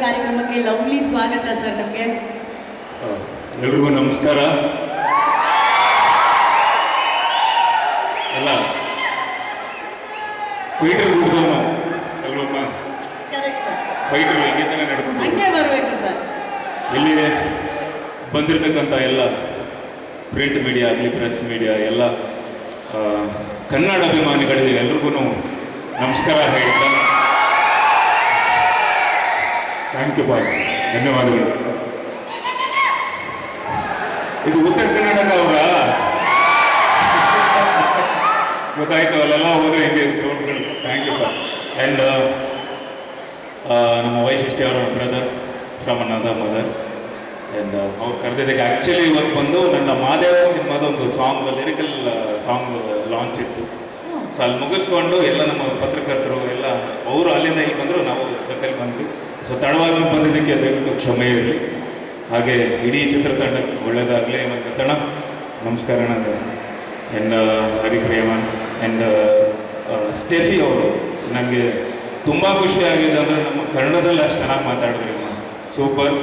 ಕಾರ್ಯಕ್ರಮಕ್ಕೆ ಲವ್ಲಿ ಸ್ವಾಗತ ಸರ್ ನಮಗೆ. ಎಲ್ರಿಗೂ ನಮಸ್ಕಾರ. ಅಲ್ಲ ಫೈಟರ್ ಹುಡುಗ ನಾವು ಅಲ್ವಮ್ಮ, ಫೈಟರ್ ಹಂಗೆ ತಾನೇ ನಡ್ಕೊಂಡು ಹಂಗೆ ಬರಬೇಕು ಸರ್. ಇಲ್ಲಿ ಬಂದಿರತಕ್ಕಂಥ ಎಲ್ಲ ಪ್ರಿಂಟ್ ಮೀಡಿಯಾ ಆಗಲಿ ಪ್ರೆಸ್ ಮೀಡಿಯಾ ಎಲ್ಲ ಕನ್ನಡ ಅಭಿಮಾನಿಗಳಿಗೆ ಎಲ್ರಿಗೂ ನಮಸ್ಕಾರ ಹೇಳ್ತಾ ಥ್ಯಾಂಕ್ ಯು ಬಾಯ್, ಧನ್ಯವಾದಗಳು. ಇದು ಉತ್ತರ ಕರ್ನಾಟಕ ಅವರ ಗೊತ್ತಾಯ್ತು, ಅಲ್ಲೆಲ್ಲ ಹೋದ್ರೆ ಹಿಂಗೆ ಸೌಂಡ್ಗಳು. Thank you sir. ಆ್ಯಂಡ್ ನಮ್ಮ ವೈಶಿಷ್ಟ್ಯ ಅವರ brother from another mother. And ಅವ್ರು ಕರೆದಿದ್ದಕ್ಕೆ ಆ್ಯಕ್ಚುಲಿ ಇವತ್ತು ಬಂದು ನನ್ನ ಮಾದೇವ ಸಿನಿಮಾದ ಒಂದು ಸಾಂಗ್, ಲಿರಿಕಲ್ ಸಾಂಗ್ ಲಾಂಚ್ ಇತ್ತು. ಸೊ ಅಲ್ಲಿ ಮುಗಿಸ್ಕೊಂಡು ಎಲ್ಲ ನಮ್ಮ ಪತ್ರಕರ್ತರು ಎಲ್ಲ ಅವರು ಅಲ್ಲಿಂದ ಇಲ್ಲಿ ಬಂದರು, ನಾವು ಜೊತೆಲಿ ಬಂದ್ವಿ. ಸೊ ತಡವಾಗಿ ಬಂದಿದ್ದಕ್ಕೆ ದಯವಿಟ್ಟು ಕ್ಷಮೆ ಇರಲಿ. ಹಾಗೆ ಇಡೀ ಚಿತ್ರತಂಡಕ್ಕೆ ಒಳ್ಳೆಯದಾಗಲಿ. ಮತ್ತು ತಣ ನಮಸ್ಕಾರ. ಆ್ಯಂಡ್ ಹರಿಪ್ರೇಮನ್ ಆ್ಯಂಡ್ ಸ್ಟೆಫಿ ಅವರು ನನಗೆ ತುಂಬ ಖುಷಿಯಾಗಿದೆ. ಅಂದರೆ ನಮ್ಮ ಕನ್ನಡದಲ್ಲಿ ಅಷ್ಟು ಚೆನ್ನಾಗಿ ಮಾತಾಡಿದ್ರಿ, ಸೂಪರ್,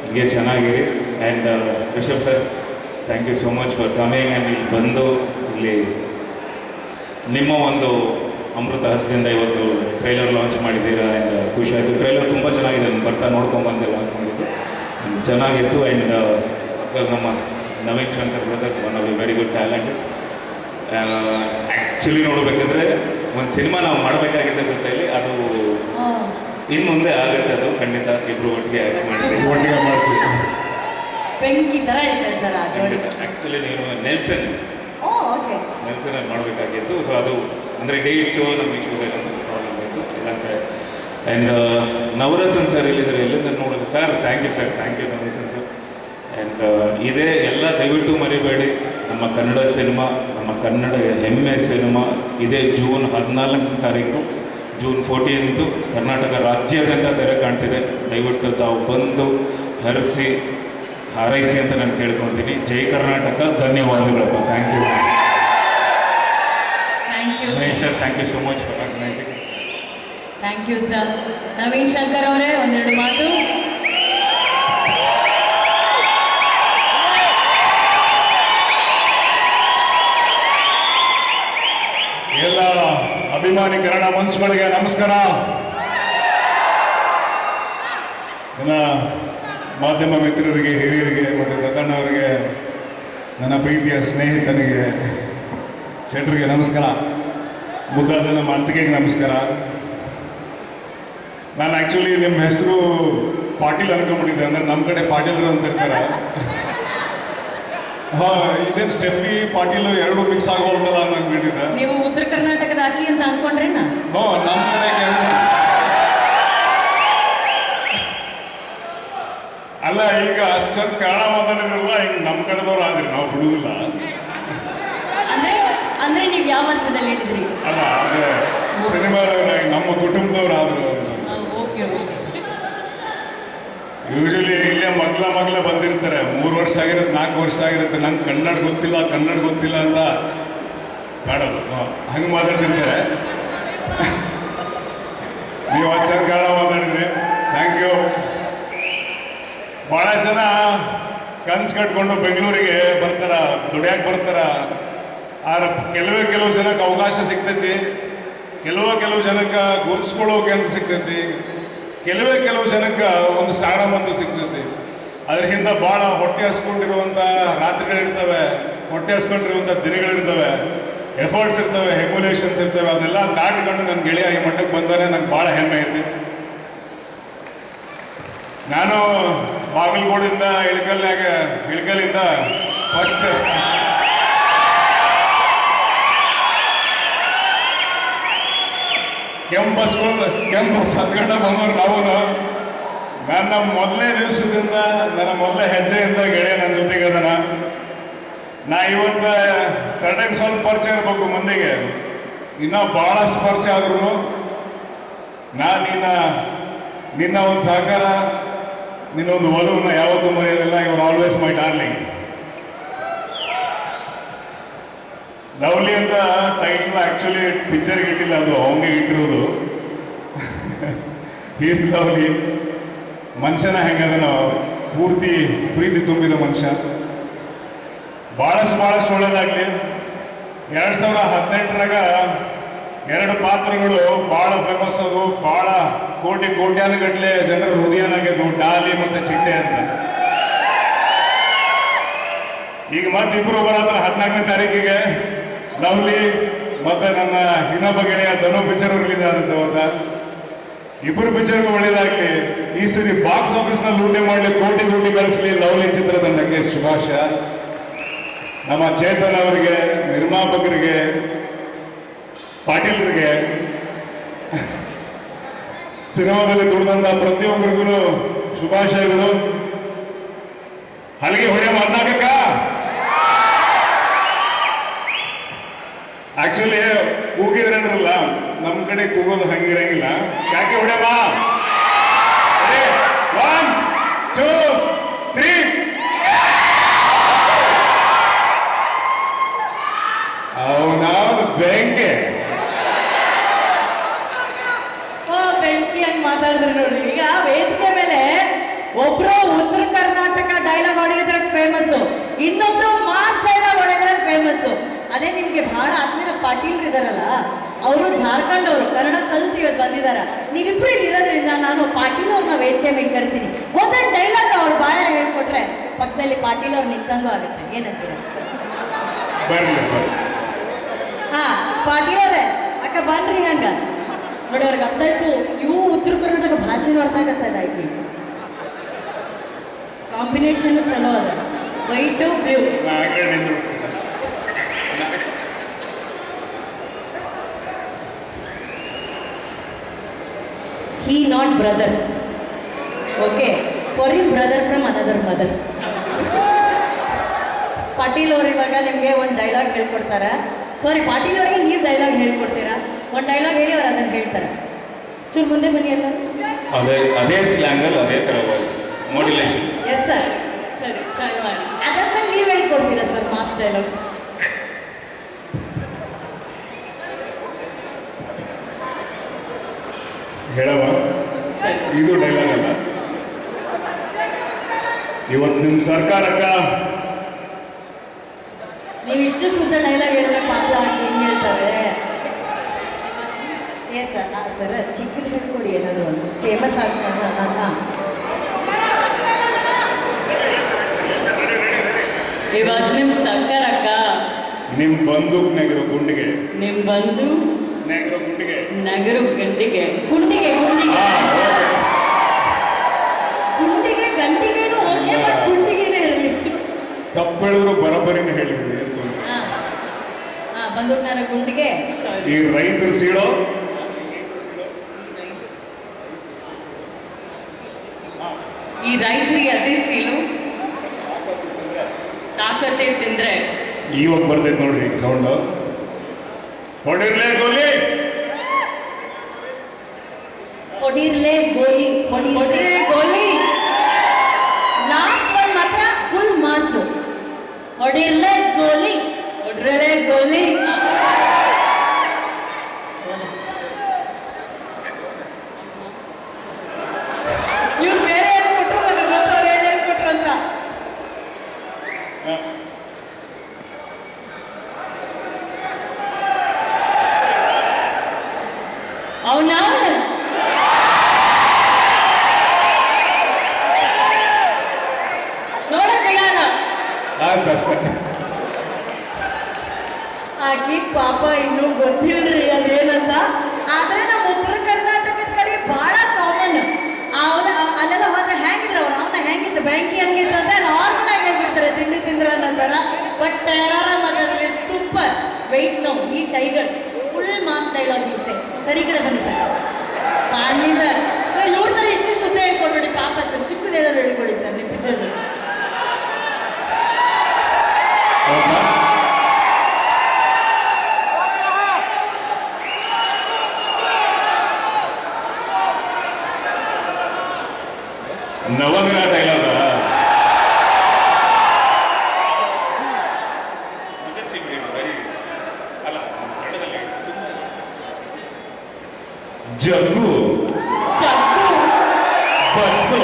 ಹೀಗೆ ಚೆನ್ನಾಗಿರಿ. And Rishab sir, thank you so much for coming. And ಇಲ್ಲಿ ಬಂದು ಇಲ್ಲಿ ನಿಮ್ಮ ಒಂದು ಅಮೃತ ಹಸ್ತದಿಂದ ಇವತ್ತು ಟ್ರೈಲರ್ ಲಾಂಚ್ ಮಾಡಿದ್ದೀರಾ. ಆ್ಯಂಡ್ ಖುಷಿ ಆಯಿತು. ಟ್ರೈಲರ್ ತುಂಬ ಚೆನ್ನಾಗಿದೆ, ನಾನು ಬರ್ತಾ ನೋಡ್ಕೊಂಬಂದೆ ಲಾಂಚ್ ಮಾಡಿದ್ದು, ಚೆನ್ನಾಗಿತ್ತು. ಆ್ಯಂಡ್ ಅಫ್ಕೋರ್ಸ್ ನಮ್ಮ Naveen Shankar brother, one of the very good talent. Actually ನೋಡಬೇಕಂದ್ರೆ ಒಂದು ಸಿನಿಮಾ ನಾವು ಮಾಡಬೇಕಾಗಿದ್ದ ಜೊತೆಯಲ್ಲಿ ಅದು ಇನ್ನು ಮುಂದೆ ಆಗುತ್ತೆ, ಅದು ಖಂಡಿತ ಇಬ್ಬರು ಒಟ್ಟಿಗೆ ಆ್ಯಕ್ಟ್ ಮಾಡ್ತೀವಿ, ಒಟ್ಟಿಗೆ ಮಾಡ್ತೀವಿ. ಬೆಂಕಿ ಥರ ಇದೆ ಸರ್ ಆ ಜೋಡಿ. ಆ್ಯಕ್ಚುಲಿ ನೀನು ನೆಲ್ಸನ್ ನೆಲ್ಸನಲ್ಲಿ ಮಾಡಬೇಕಾಗಿತ್ತು. ಸೊ ಅದು ಅಂದರೆ ಡೇಟ್ಸು ನಮ್ಮ ಇಶ್ಯೂಸ್ ಎಲ್ಲ ಒಂದು ಪ್ರಾಬ್ಲಮ್ ಆಯಿತು ಇಲ್ಲಾಂದರೆ. ಆ್ಯಂಡ್ ನವರಸನ್ ಸರ್ ಇಲ್ಲಿದ್ದಾರೆ, ಎಲ್ಲಿಂದ ನೋಡೋದು sir. Thank you sir, thank you Navarasan sir. And ಇದೇ ಎಲ್ಲ ದಯವಿಟ್ಟು ಮರಿಬೇಡಿ, ನಮ್ಮ ಕನ್ನಡ ಸಿನಿಮಾ, ನಮ್ಮ ಕನ್ನಡ ಹೆಮ್ಮೆ ಸಿನಿಮಾ ಇದೇ ಜೂನ್ 14ನೇ ತಾರೀಕು, ಜೂನ್ 14 ಕರ್ನಾಟಕ ರಾಜ್ಯಾದ್ಯಂತ ತೆರೆ ಕಾಣ್ತಿದೆ. ದಯವಿಟ್ಟು ತಾವು ಬಂದು ಹರಿಸಿ ಹಾರೈಸಿ ಅಂತ ನಾನು ಕೇಳ್ಕೊತೀನಿ. ಜೈ ಕರ್ನಾಟಕ. ಧನ್ಯವಾದಗಳಪ್ಪ. Thank you sir, thank you so much for organising. Thank you sir. Naveen Shankar ಅವರೇ ಒಂದೆರಡು ಮಾತು. ಎಲ್ಲ ಅಭಿಮಾನಿ ಕನ್ನಡ ಮನಸ್ಸುಗಳಿಗೆ ನಮಸ್ಕಾರ. ನನ್ನ ಮಾಧ್ಯಮ ಮಿತ್ರರಿಗೆ, ಹಿರಿಯರಿಗೆ ಮತ್ತು ದತ್ತಣ್ಣವರಿಗೆ, ನನ್ನ ಪ್ರೀತಿಯ ಸ್ನೇಹಿತನಿಗೆ ಶೆಟ್ರಿಗೆ ನಮಸ್ಕಾರ. ಮುದ್ದಾದ ನಮ್ಮ ಅತ್ತಿಗೆಗೆ ನಮಸ್ಕಾರ. ನಾನು ಆ್ಯಕ್ಚುಲಿ ನಿಮ್ಮ ಹೆಸರು ಪಾಟೀಲ್ ಅನ್ಕೊಂಡ್ಬಿಟ್ಟಿದ್ದೆ, ಅಂದರೆ ನಮ್ಮ ಕಡೆ ಪಾಟೀಲ್ರು ಅಂತ ಇರ್ತಾರೆ. ಇದೇನು ಸ್ಟೆಫಿ ಪಾಟೀಲ್ ಎರಡು ಮಿಕ್ಸ್ ಆಗೋಲ್ತಲ್ಲ ಅಂತ ಅಂದ್ಬಿಟ್ಟಿದ್ದೆ. ನೀವು ಉತ್ತರ ಕರ್ನಾಟಕದ ಅಕ್ಕಿ ಅಂತ ಅನ್ಕೊಂಡ್ರೇನಾ? ನಮ್ಮ ಕಡೆ ಅಲ್ಲ, ಈಗ ಅಷ್ಟೊಂದು ಕನ್ನಡ ಮಾತಾಡಿದ್ರಲ್ಲ, ಹಿಂಗೆ ನಮ್ಮ ಕಡೆದವ್ರು ಆದ್ರಿ, ನಾವು ಬಿಡುವುದಿಲ್ಲ. ಅಂದ್ರೆ ನೀವು ಯಾವ ಅರ್ಥದಲ್ಲಿ ಹೇಳಿದ್ರಿ? ಅಲ್ಲ, ಅಂದ್ರೆ ಸಿನಿಮಾದವ್ರ ನಮ್ಮ ಕುಟುಂಬದವ್ರು ಆದ್ರು. ಓಕೆ. ಯೂಶಲಿ ಇಲ್ಲೇ ಮಗ್ಲ ಬಂದಿರ್ತಾರೆ, 3 ವರ್ಷ ಆಗಿರುತ್ತೆ, 4 ವರ್ಷ ಆಗಿರುತ್ತೆ, ನಂಗೆ ಕನ್ನಡ ಗೊತ್ತಿಲ್ಲ ಅಂತ ಕಾಡೋದು, ಹಂಗೆ ಮಾತಾಡ್ತಿರ್ತಾರೆ. ನೀವು ಚೆನ್ನಾಗಿ ಕನ್ನಡ ಮಾತಾಡಿದ್ರಿ, ಥ್ಯಾಂಕ್ ಯು. ಭಾಳ ಜನ ಕನ್ಸು ಕಟ್ಕೊಂಡು ಬೆಂಗಳೂರಿಗೆ ಬರ್ತಾರ, ದುಡಿಯಾಕೆ ಬರ್ತಾರ. ಆದ್ರೆ ಕೆಲವು ಜನಕ್ಕೆ ಅವಕಾಶ ಸಿಗ್ತೈತಿ, ಕೆಲವು ಜನಕ್ಕೆ ಗುರುತಿಸ್ಕೊಳ್ಳೋಕೆ ಅಂತ ಸಿಗ್ತೈತಿ, ಕೆಲವು ಜನಕ್ಕೆ ಒಂದು ಸ್ಟಾರ್ಡಮ್ ಅಂತ ಸಿಗ್ತೈತಿ. ಅದ್ರ ಹಿಂದೆ ಭಾಳ ಹೊಟ್ಟೆ ಹಸ್ಕೊಂಡಿರುವಂಥ ರಾತ್ರಿಗಳಿರ್ತವೆ, ಹೊಟ್ಟೆ ಹಸ್ಕೊಂಡಿರುವಂಥ ದಿನಗಳಿರ್ತವೆ, ಎಫರ್ಟ್ಸ್ ಇರ್ತವೆ, ಹೆಮ್ಯುಲೇಷನ್ಸ್ ಇರ್ತವೆ. ಅದನ್ನೆಲ್ಲ ದಾಟಿಕೊಂಡು ನನ್ನ ಗೆಳೆಯ ಈ ಮಟ್ಟಕ್ಕೆ ಬಂದರೆ ನಂಗೆ ಭಾಳ ಹೆಮ್ಮೆ ಐತಿ. ನಾನು ಬಾಗಲಕೋಡಿಂದ ಇಳಕಲ್ಲಿಂದ ಫಸ್ಟ್ ಕೆಂಪು ಬಸ್ ಹತ್ಕೊಂಡ ಬಂದವ್ರು ನಾವು. ನನ್ನ ಮೊದಲನೇ ದಿವಸದಿಂದ, ನನ್ನ ಮೊದಲನೇ ಹೆಜ್ಜೆಯಿಂದ ಗೆಳೆಯ ನನ್ನ ಜೊತೆಗೆ ಅದನ. ನಾ ಇವತ್ತು ಕಡೆಗೆ ಸ್ವಲ್ಪ ಪರಿಚಯ ಇರಬೇಕು ಮಂದಿಗೆ, ಇನ್ನೂ ಭಾಳಷ್ಟು ಪರಿಚಯ ಆದ್ರೂ ನಿನ್ನ ಒಂದು ಸಹಕಾರ, ನಿನ್ನೊಂದು ಒಲವನ್ನ ಯಾವತ್ತೂ ಮರೆಯಲಿಲ್ಲ. ಇವ್ರು ಆಲ್ವೇಸ್ ಮೈ ಡಾರ್ಲಿಂಗ್. ಲವ್ಲಿ ಅಂತ ಟೈಟಲ್ ಆ್ಯಕ್ಚುಲಿ ಪಿಕ್ಚರ್ಗೆ ಇಟ್ಟಿಲ್ಲ, ಅದು ಅವನಿಗೆ ಇಟ್ಟಿರೋದು. Is lovely. ಮನುಷ್ಯನ ಹೆಂಗದನ ಪೂರ್ತಿ ಪ್ರೀತಿ ತುಂಬಿದ ಮನುಷ್ಯ. ಭಾಳಷ್ಟು ಒಳ್ಳೇದಾಗಲಿ. 2018ರಾಗ 2 ಪಾತ್ರಗಳು ಭಾಳ ಫೇಮಸ್ ಅದು, ಭಾಳ ಕೋಟ್ಯಾನುಗಟ್ಟಲೆ ಜನರ ಹೃದಯನಾಗ್ಯದು, ಡಾಲಿ ಮತ್ತು ಚಿಟ್ಟೆ ಅಂತ. ಈಗ ಮತ್ತೆ ಇಬ್ರು ಬರತ್ರ 14ನೇ ತಾರೀಕಿಗೆ ಲವ್ಲಿ ಮತ್ತೆ ನನ್ನ ಇನ್ನೊಬ್ಬ ಗೆಳೆಯ ಧನು ಪಿಕ್ಚರ್ ರಿಲೀಸ್ ಆಗುತ್ತೆ ಅವತ್ತ. ಇಬ್ಬರು ಪಿಕ್ಚರ್ಗೂ ಒಳ್ಳೇದಾಗಲಿ. ಈ ಸರಿ ಬಾಕ್ಸ್ ಆಫೀಸ್ನಲ್ಲಿ ಲೂಟಿ ಮಾಡಲಿ, ಕೋಟಿ ಗಳಿಸಲಿ ಲವ್ಲಿ ಚಿತ್ರತಂಡಕ್ಕೆ ಶುಭಾಶಯ. ನಮ್ಮ ಚೇತನ್ ಅವರಿಗೆ, ನಿರ್ಮಾಪಕರಿಗೆ, ಪಾಟೀಲ್ರಿಗೆ, ಸಿನಿಮಾದಲ್ಲಿ ದುಡಿದಂತ ಪ್ರತಿಯೊಬ್ಬರಿಗೂ ಶುಭಾಶಯಗಳು. ಹಲಿಗೆ ಹೊಡೆಯ ಮಾತಾಡಕ್ಕ ಆಕ್ಚುಲಿ ಕೂಗಿದ್ರೆ ಅಂದ್ರಲ್ಲ, ನಮ್ಮ ಕಡೆ ಕೂಗೋದು ಹಂಗಿರಂಗಿಲ್ಲ. ಯಾಕೆ ಹೊಡೆಯಮ್ಮ? 1 2 3 ಅವನವನು ಬೆಂಕಿ. ಬೆಂಕಿ ಹಂಗ್ ಮಾತಾಡಿದ್ರು ನೋಡ್ರಿ. ಈಗ ವೇದಿಕೆ ಮೇಲೆ ಒಬ್ರು ಉತ್ತರ ಕರ್ನಾಟಕ ಡೈಲಾಗ್ ಹೊಡೆಯೋದ್ರ ಫೇಮಸ್, ಇನ್ನೊಬ್ರು ಮಾಸ್ ಡೈಲಾಗ್ ಹೊಡೆಯೋದ್ರ ಫೇಮಸ್. ಅದೇ ನಿಮ್ಗೆ ಬಹಳ ಆತ್ಮೀಯ ಪಾಟೀಲ್ ಇದಾರಲ್ಲ, ಅವರು ಜಾರ್ಖಂಡ್ ಅವರು, ಕನ್ನಡ ಕಲ್ತು ಇವತ್ತು ಬಂದಿದಾರ. ನೀವಿಬ್ರು ಇಲ್ಲಿ ಇರೋದ್ರಿಂದ ನಾನು ಪಾಟೀಲ್ ಅವ್ರನ್ನ ವೇದಿಕೆ ಮೇಲೆ ಕರಿತೀನಿ. ಒಂದೊಂದು ಡೈಲಾಗ್ ಅವ್ರ ಬಾಯ ಹೇಳ್ಕೊಟ್ರೆ ಪಕ್ಕದಲ್ಲಿ ಪಾಟೀಲ್ ಅವ್ರು ನಿಂತಂಗೂ ಆಗುತ್ತೆ. ಏನಂತೀರ? ಹಾ, ಪಾಟೀಲ್ ಅವರೇ ಅಕ್ಕ ಬನ್ರಿ. ಹಂಗ ನೋಡಿ, ಅವ್ರಿಗೆ ಅರ್ಥ ಆಯ್ತು. ಇವು ಉತ್ತರ ಕರ್ನಾಟಕ ಭಾಷೆನೂ ಅರ್ಥ ಆಗತ್ತದಾಯ್ತು. ಕಾಂಬಿನೇಷನ್ ಚಲೋ ಅದ, white blue. He not brother. Okay. For him brother from another mother. Patil ಅವ್ರು ಇವಾಗ ನಿಮಗೆ ಒಂದು ಡೈಲಾಗ್ ಹೇಳ್ಕೊಡ್ತಾರೆ. ಸಾರಿ, ಪಾಟೀಲ್ ಅವರಿಗೆ ನೀವು ಡೈಲಾಗ್ ಹೇಳ್ಕೊಡ್ತೀರಾ. ಒಂದು ಡೈಲಾಗ್ ಹೇಳಿ ಅವ್ರು ಅದನ್ನು ಹೇಳ್ತಾರೆ. ಚೂರು ಮುಂದೆ ಬನ್ನಿ ಎಲ್ಲ. ಅದೇ ಸ್ಲ್ಯಾಂಗಲ್ಲಿ ಅದೇ ಥರ ವಾಯ್ಸ್ ಮಾಡ್ಯುಲೇಷನ್. Yes sir. ಸರಿ, ಟ್ರೈ ಮಾಡಿ. ಅದಾದ್ಮೇಲೆ ನೀವು ಹೇಳ್ಕೊಡ್ತೀರಾ ಸರ್ ಮಾಸ್ ಡೈಲಾಗ್. ಹೇಳವ, ಇದು ಡೈಲಾಗ್ ಅಲ್ಲ. ಇವತ್ತು ನಿಮ್ಮ ಸರ್ಕಾರಕ್ಕ ನೀವು ಇಷ್ಟು ಶುದ್ಧ ಡೈಲಾಗ್ ಹೇಳಿದ್ರೆ ಪಾತ್ರ ಹಿಂಗೆ ಹೇಳ್ತಾರೆ. ಏ ಸರ್, ಸರ್ ಚಿಕ್ಕದು ಹೇಳ್ಕೊಡಿ, ಏನಾದ್ರು ಒಂದು ಫೇಮಸ್ ಆಗ್ತದೆ. ಇವತ್ತು ನಿಮ್ಮ ಸರ್ಕಾರಕ್ಕ ನಿಮ್ಮ ಬಂದೂಕ್ ನೆಗರು ಗುಂಡಿಗೆ, ನಿಮ್ಮ ಬಂದು ನೆಗರು ಗುಂಡಿಗೆ, ನಗರು ಗಂಡಿಗೆ, ಗುಂಡಿಗೆ ಗುಂಡಿಗೆ ಗುಂಡಿಗೆ ಗಂಡಿಗೆನೂ ಓಕೆ, ಬಟ್ ಗುಂಡಿಗೆನೇ ಇರಲಿ. ತಪ್ಪೆಳಿದ್ರು ಬರೋಬ್ಬರಿನೇ ಹೇಳಿದ್ವಿ. ಬಂದೂಕ್ನಾರ ಗುಂಡಿಗೆ. ಈ ರೈತರು ಸೀಳೋ ಈ ರೈತರಿಗೆ ಅದೇ ಸೀಲು, ತಾಕತೆ ತಿಂದ್ರೆ ಇವಾಗ ಬರ್ತೈತೆ ನೋಡ್ರಿ ಸೌಂಡ್. ಹೊಡಿರ್ಲೇ ಗೋಲಿ, ಹೊಡಿರ್ಲೇ ಗೋಲಿ, ಹೊಡಿರ್ಲೇ ಗೋಲಿ. ಲಾಸ್ಟ್ ಒನ್ ಮಾತ್ರ ಫುಲ್ ಮಾಸ್. ಹೊಡಿರ್ಲೇ ಗೋಲಿ, ಹೊಡಿರ್ಲೇ ಗೋಲಿ. ಇವ್ರು ಬೇರೆ ಏನು ಕೊಟ್ರು, ನನಗೆ ಗೊತ್ತವ್ರು ಏನೇನು ಕೊಟ್ರು ಅಂತ. ಅವನ ನೋಡಕ್ಕಾಗಲ್ಲ. ಆಕಿ ಪಾಪ ಇನ್ನೂ ಗೊತ್ತಿಲ್ರಿ ಅದೇನಂತ. ಆದ್ರೆ ನಮ್ಮ ಉತ್ತರ ಕರ್ನಾಟಕದ ಕಡೆ ಬಹಳ ಕಾಮನ್. ಅಲ್ಲೆಲ್ಲ ಹೋದ್ರೆ ಹೆಂಗಿದ್ರು ಅವ್ರು, ಅವನ ಹೆಂಗಿತ್ತು ಬ್ಯಾಂಕಿ ಹಂಗಿತ್ತಂದ್ರೆ ನಾರ್ಮಲ್ ಆಗಿ ಹೇಳ್ಬಿಡ್ತಾರೆ, ತಿಂಡಿ ತಿಂದ್ರ ಅನ್ನೋತರ. ಬಟ್ ಟೆರರ ಮಾತಾಡಿದ್ರೆ ಸೂಪರ್. ವೆಯ್ಟ್ ನೋ, ಈ ಟೈಗರ್ ಫುಲ್ ಮಾಸ್ ಡೈಲಾಗ್ ಈಸೆ. ಸರ್ ಈ ಕಡೆ ಬನ್ನಿ ಸರ್. ಬನ್ನಿ ಸರ್. ಸರ್ ಇವ್ರ ಥರ ಇಷ್ಟಿಷ್ಟು ಉದ್ದ ಹೇಳ್ಕೊಡ್ಬೇಡಿ ಪಾಪ ಸರ್, ಚಿಕ್ಕದು ಏನಾದ್ರು ಹೇಳ್ಕೊಡಿ ಸರ್ ನಿಮ್ಮ ಪಿಕ್ಚರ್ನಲ್ಲಿ. ನವಗ್ರಹ ಡೈಲಾಗ ಜಗ್ಗು ಚಕ್ಕು ಬಸ್ಸು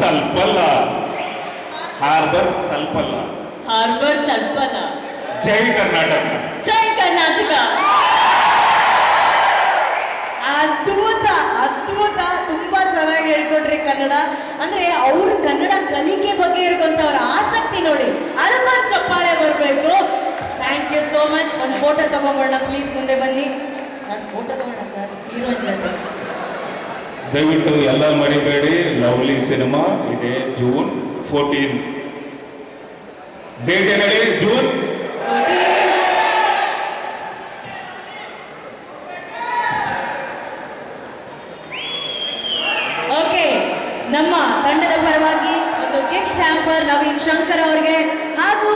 ತಲುಪಲ್ಲ. ಹಾರ್ಬರ್ ತಲುಪಲ್ಲ. ಹಾರ್ಬರ್ ತಲುಪಲ್ಲ. ಜೈ ಕರ್ನಾಟಕ. ಜೈ ಕರ್ನಾಟಕ. ಅದ್ಭುತ ಅದ್ಭುತ, ತುಂಬಾ ಚೆನ್ನಾಗಿ ಹೇಳ್ಕೊಟ್ರಿ ಕನ್ನಡ. ಅಂದ್ರೆ ಅವ್ರ ಕನ್ನಡ ಕಲಿಕೆ ಬಗ್ಗೆ ಇರುವಂತವ್ರ ಆಸಕ್ತಿ ನೋಡಿ, ಅದಕ್ಕೊಂದು ಚಪ್ಪಾಳೆ ಬರಬೇಕು. Thank you so much. ಒಂದು ಫೋಟೋ ತಗೊಂಬೋಣ ಪ್ಲೀಸ್, ಮುಂದೆ ಬನ್ನಿ ಸರ್. ಫೋಟೋ ತಗೋಣ ಸರ್ ಹೀರೋಯಿನ್ ಜೊತೆ. ದಯವಿಟ್ಟು ಎಲ್ಲ ಮರಿಬೇಡಿ, ಲವ್ಲಿ ಸಿನಿಮಾ ಇದೆ ಜೂನ್ 14. ಡೇಟ್ ಏನ್ ಹೇಳಿ? June okay. ನಮ್ಮ ತಂಡದ ಪರವಾಗಿ ಒಂದು ಗಿಫ್ಟ್ ಹ್ಯಾಂಪರ್ ನವೀನ್ ಶಂಕರ್ ಅವರಿಗೆ ಹಾಗೂ